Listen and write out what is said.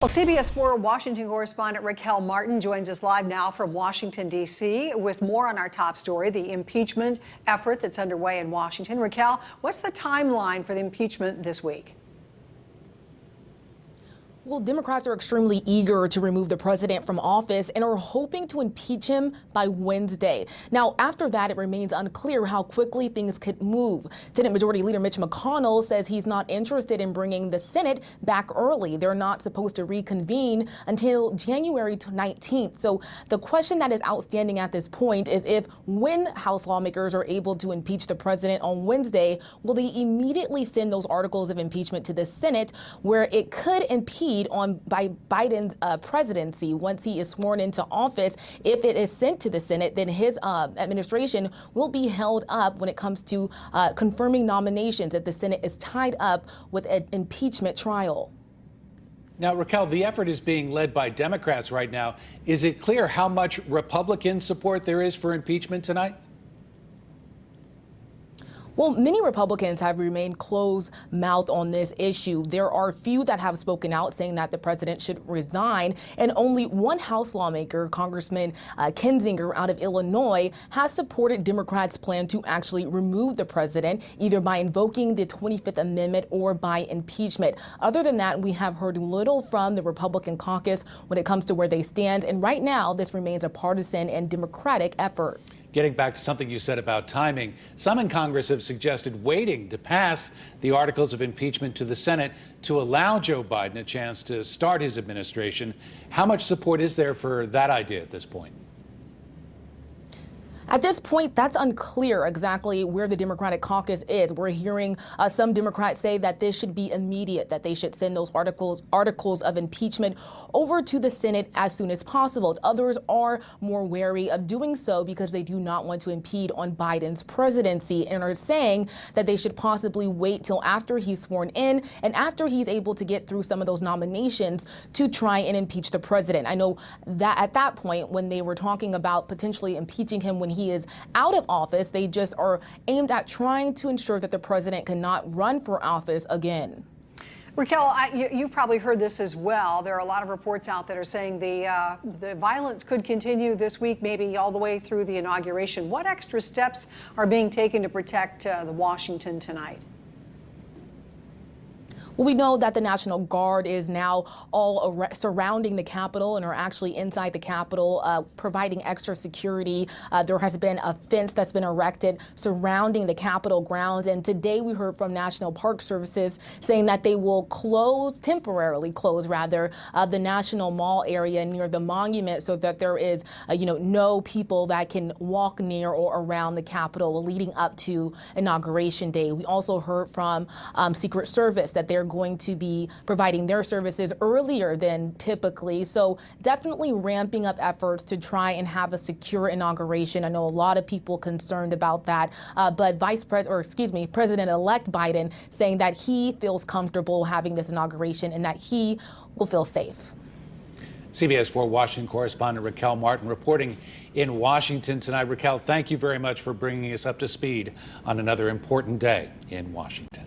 Well, CBS 4 Washington correspondent Raquel Martin joins us live now from Washington, D.C. with more on our top story, the impeachment effort that's underway in Washington. Raquel, what's the timeline for the impeachment this week? Well, Democrats are extremely eager to remove the president from office and are hoping to impeach him by Wednesday. Now, after that, it remains unclear how quickly things could move. Senate Majority Leader Mitch McConnell says he's not interested in bringing the Senate back early. They're not supposed to reconvene until January 19th. So the question that is outstanding at this point is when House lawmakers are able to impeach the president on Wednesday, will they immediately send those articles of impeachment to the Senate, where it could impede by Biden's presidency once he is sworn into office. If it is sent to the Senate, then his administration will be held up when it comes to confirming nominations if the Senate is tied up with an impeachment trial. Now, Raquel, the effort is being led by Democrats right now. Is it clear how much Republican support there is for impeachment tonight? Well, many Republicans have remained closed-mouthed on this issue. There are few that have spoken out saying that the president should resign, and only one House lawmaker, Congressman Kinzinger out of Illinois, has supported Democrats' plan to actually remove the president, either by invoking the 25th Amendment or by impeachment. Other than that, we have heard little from the Republican caucus when it comes to where they stand, and right now, this remains a partisan and Democratic effort. Getting back to something you said about timing, some in Congress have suggested waiting to pass the articles of impeachment to the Senate to allow Joe Biden a chance to start his administration. How much support is there for that idea at this point? At this point, that's unclear exactly where the Democratic caucus is. We're hearing some Democrats say that this should be immediate, that they should send those articles of impeachment over to the Senate as soon as possible. Others are more wary of doing so because they do not want to impede on Biden's presidency and are saying that they should possibly wait till after he's sworn in and after he's able to get through some of those nominations to try and impeach the president. I know that at that point, when they were talking about potentially impeaching him when he is out of office, they just are aimed at trying to ensure that the president cannot run for office again. Raquel, you probably heard this as well. There are a lot of reports out that are saying the violence could continue this week, maybe all the way through the inauguration. What extra steps are being taken to protect the Washington tonight? Well, we know that the National Guard is now all surrounding the Capitol and are actually inside the Capitol, providing extra security. There has been a fence that's been erected surrounding the Capitol grounds. And today we heard from National Park Services saying that they will temporarily close the National Mall area near the monument so that there is, no people that can walk near or around the Capitol leading up to Inauguration Day. We also heard from Secret Service that they're going to be providing their services earlier than typically. So definitely ramping up efforts to try and have a secure inauguration. I know a lot of people concerned about that, but President-elect Biden saying that he feels comfortable having this inauguration and that he will feel safe. CBS 4 Washington correspondent Raquel Martin reporting in Washington tonight. Raquel, thank you very much for bringing us up to speed on another important day in Washington.